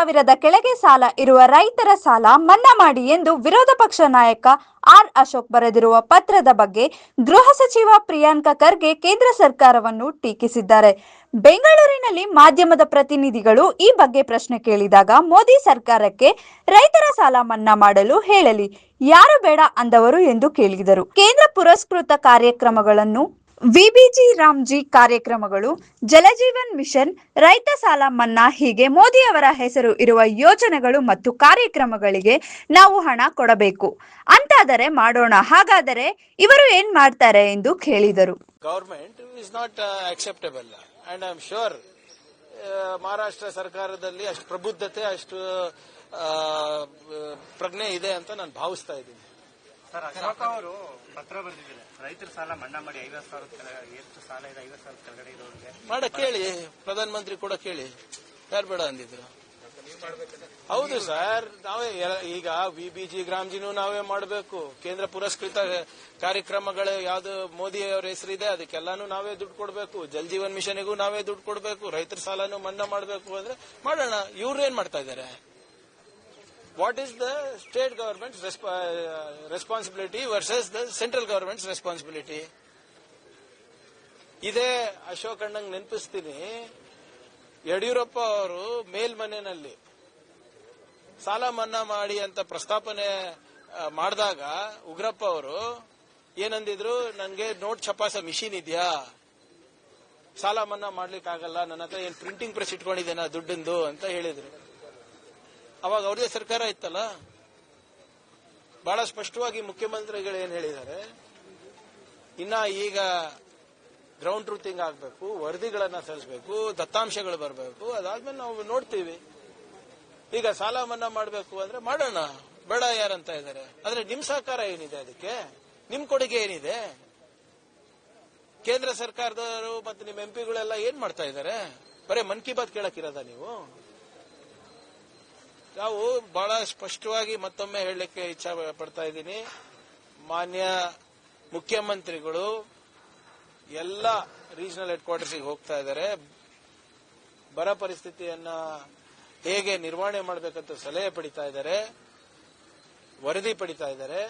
ಸಾವಿರದ ಕೆಳಗೆ ಸಾಲ ಇರುವ ರೈತರ ಸಾಲ ಮನ್ನಾ ಮಾಡಿ ಎಂದು ವಿರೋಧ ಪಕ್ಷ ನಾಯಕ ಆರ್ ಅಶೋಕ್ ಬರೆದಿರುವ ಪತ್ರದ ಬಗ್ಗೆ ಗೃಹ ಸಚಿವ ಪ್ರಿಯಾಂಕ ಖರ್ಗೆ ಕೇಂದ್ರ ಸರ್ಕಾರವನ್ನು ಟೀಕಿಸಿದ್ದಾರೆ. ಬೆಂಗಳೂರಿನಲ್ಲಿ ಮಾಧ್ಯಮದ ಪ್ರತಿನಿಧಿಗಳು ಈ ಬಗ್ಗೆ ಪ್ರಶ್ನೆ ಕೇಳಿದಾಗ ಮೋದಿ ಸರ್ಕಾರಕ್ಕೆ ರೈತರ ಸಾಲ ಮನ್ನಾ ಮಾಡಲು ಹೇಳಲಿ, ಯಾರು ಬೇಡ ಅಂದವರು ಎಂದು ಕೇಳಿದರು. ಕೇಂದ್ರ ಪುರಸ್ಕೃತ ಕಾರ್ಯಕ್ರಮಗಳನ್ನು ವಿಬಿಜಿ ರಾಮ್ಜಿ ಕಾರ್ಯಕ್ರಮಗಳು, ಜಲಜೀವನ್ ಮಿಷನ್, ರೈತ ಸಾಲ ಮನ್ನಾ ಹೀಗೆ ಮೋದಿಯವರ ಹೆಸರು ಇರುವ ಯೋಜನೆಗಳು ಮತ್ತು ಕಾರ್ಯಕ್ರಮಗಳಿಗೆ ನಾವು ಹಣ ಕೊಡಬೇಕು ಅಂತಾದರೆ ಮಾಡೋಣ, ಹಾಗಾದರೆ ಇವರು ಏನ್ ಮಾಡ್ತಾರೆ ಎಂದು ಕೇಳಿದರು. Government is not acceptable and I am sure Maharashtra ಸರ್ಕಾರದಲ್ಲಿ ಅಷ್ಟು ಪ್ರಬುದ್ಧತೆ, ಅಷ್ಟು ಪ್ರಜ್ಞೆ ಇದೆ ಅಂತ ನಾನು ಭಾವಿಸ್ತಾ ಇದ್ದೀನಿ. ಸರ್, ಅಶೋಕ್ ಅವರು ಪತ್ರ ಬರೆದಿದ್ದಾರೆ, ರೈತರ ಸಾಲ ಮನ್ನಾ ಮಾಡಿ 50,000 ಎಷ್ಟು ಸಾಲ ಇದೆ 50,000 ಕೆಳಗಡೆ ಇರೋರಿಗೆ ಮಾಡ ಕೇಳಿ, ಪ್ರಧಾನ ಮಂತ್ರಿ ಕೂಡ ಕೇಳಿ, ಯಾರು ಬೇಡ ಅಂದಿದ್ರು. ಹೌದು ಸರ್, ನಾವೇ ಈಗ ವಿಬಿಜಿ ಗ್ರಾಮ್ಜಿನೂ ನಾವೇ ಮಾಡಬೇಕು. ಕೇಂದ್ರ ಪುರಸ್ಕೃತ ಕಾರ್ಯಕ್ರಮಗಳು ಯಾವ್ದು ಮೋದಿ ಅವರ ಹೆಸರಿದೆ ಅದಕ್ಕೆಲ್ಲಾನು ನಾವೇ ದುಡ್ಡು ಕೊಡಬೇಕು. ಜಲ್ ಜೀವನ್ ಮಿಷನ್ಗೂ ನಾವೇ ದುಡ್ಡು ಕೊಡಬೇಕು. ರೈತರ ಸಾಲನು ಮನ್ನಾ ಮಾಡಬೇಕು ಅಂದ್ರೆ ಮಾಡೋಣ. ಇವ್ರು ಏನ್ ಮಾಡ್ತಾ ಇದ್ದಾರೆ? What is the state government's responsibility versus the central government's responsibility? ಇದೇ ಅಶೋಕ್ ಅಣ್ಣಂಗ್ ನೆನಪಿಸ್ತೀನಿ, ಯಡಿಯೂರಪ್ಪ ಅವರು ಮೇಲ್ಮನೆಯಲ್ಲಿ ಸಾಲ ಮನ್ನಾ ಮಾಡಿ ಅಂತ ಪ್ರಸ್ತಾಪನೆ ಮಾಡಿದಾಗ ಉಗ್ರಪ್ಪ ಅವರು ಏನಂದಿದ್ರು, ನನಗೆ ನೋಟ್ ಛಪಾಸ ಮಿಷಿನ್ ಇದೆಯಾ, ಸಾಲ ಮನ್ನಾ ಮಾಡ್ಲಿಕ್ಕೆ ಆಗಲ್ಲ, ನನ್ನ ಹತ್ರ ಏನ್ ಪ್ರಿಂಟಿಂಗ್ ಪ್ರೆಸ್ ಇಟ್ಕೊಂಡಿದ್ದೇನಾ ದುಡ್ಡಿಂದು ಅಂತ ಹೇಳಿದ್ರು. ಅವಾಗ ಅವ್ರದೇ ಸರ್ಕಾರ ಇತ್ತಲ್ಲ. ಬಹಳ ಸ್ಪಷ್ಟವಾಗಿ ಮುಖ್ಯಮಂತ್ರಿಗಳು ಏನ್ ಹೇಳಿದ್ದಾರೆ, ಇನ್ನ ಈಗ ಗ್ರೌಂಡ್ ಟ್ರೂತಿಂಗ್ ಆಗಬೇಕು, ವರದಿಗಳನ್ನ ಸಲ್ಲಿಸಬೇಕು, ದತ್ತಾಂಶಗಳು ಬರಬೇಕು, ಅದಾದ್ಮೇಲೆ ನಾವು ನೋಡ್ತೀವಿ. ಈಗ ಸಾಲ ಮನ್ನಾ ಮಾಡಬೇಕು ಅಂದ್ರೆ ಮಾಡೋಣ, ಬೇಡ ಯಾರಂತ ಇದ್ದಾರೆ. ಆದ್ರೆ ನಿಮ್ ಸಹಕಾರ ಏನಿದೆ, ಅದಕ್ಕೆ ನಿಮ್ ಕೊಡುಗೆ ಏನಿದೆ? ಕೇಂದ್ರ ಸರ್ಕಾರದವರು ಮತ್ತೆ ನಿಮ್ ಎಂಪಿಗಳೆಲ್ಲ ಏನ್ ಮಾಡ್ತಾ ಇದ್ದಾರೆ? ಬರೀ ಮನ್ ಕಿ ಬಾತ್ ಕೇಳಕ್ಕಿರೋದ ನೀವು? ನಾವು ಬಹಳ ಸ್ಪಷ್ಟವಾಗಿ ಮತ್ತೊಮ್ಮೆ ಹೇಳಲಿಕ್ಕೆ ಇಚ್ಛೆ ಪಡ್ತಾ ಇದ್ದೀನಿ, ಮಾನ್ಯ ಮುಖ್ಯಮಂತ್ರಿಗಳು ಎಲ್ಲ ರೀಜನಲ್ ಹೆಡ್ ಕ್ವಾರ್ಟರ್ಸ್ಗೆ ಹೋಗ್ತಾ ಇದ್ದಾರೆ. ಬರ ಪರಿಸ್ಥಿತಿಯನ್ನ ಹೇಗೆ ನಿರ್ವಹಣೆ ಮಾಡಬೇಕಂತ ಸಲಹೆ ಪಡಿತಾ ಇದ್ದಾರೆ, ವರದಿ ಪಡಿತಾ ಇದ್ದಾರೆ.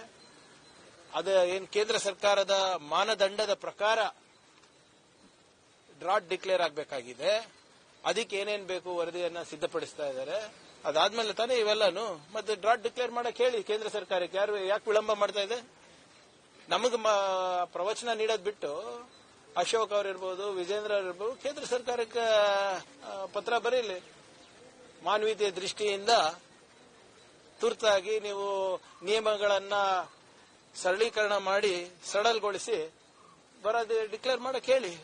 ಅದು ಏನ್ ಕೇಂದ್ರ ಸರ್ಕಾರದ ಮಾನದಂಡದ ಪ್ರಕಾರ ಡ್ರಾಟ್ ಡಿಕ್ಲೇರ್ ಆಗಬೇಕಾಗಿದೆ, ಅದಕ್ಕೆ ಏನೇನ್ ಬೇಕು ವರದಿಯನ್ನ ಸಿದ್ಧಪಡಿಸ್ತಾ ಇದ್ದಾರೆ. ಅದಾದ್ಮೇಲೆ ತಾನೇ ಇವೆಲ್ಲಾನು. ಮತ್ತೆ ಡ್ರಾಟ್ ಡಿಕ್ಲೇರ್ ಮಾಡಕ್ ಹೇಳಿ ಕೇಂದ್ರ ಸರ್ಕಾರಕ್ಕೆ. ಯಾಕೆ ವಿಳಂಬ ಮಾಡ್ತಾ ಇದೆ? ನಮಗ್ ಪ್ರವಚನ ನೀಡೋದ್ ಬಿಟ್ಟು ಅಶೋಕ್ ಅವರಿರ್ಬೋದು, ವಿಜೇಂದ್ರ ಅವರಿರ್ಬೋದು, ಕೇಂದ್ರ ಸರ್ಕಾರಕ್ಕೆ ಪತ್ರ ಬರೀಲಿ. ಮಾನವೀಯತೆಯ ದೃಷ್ಟಿಯಿಂದ ತುರ್ತಾಗಿ ನೀವು ನಿಯಮಗಳನ್ನ ಸರಳೀಕರಣ ಮಾಡಿ ಸಡಲ್ಗೊಳಿಸಿ ಬರೋದು ಡಿಕ್ಲೇರ್ ಮಾಡಕ್ ಹೇಳಿ.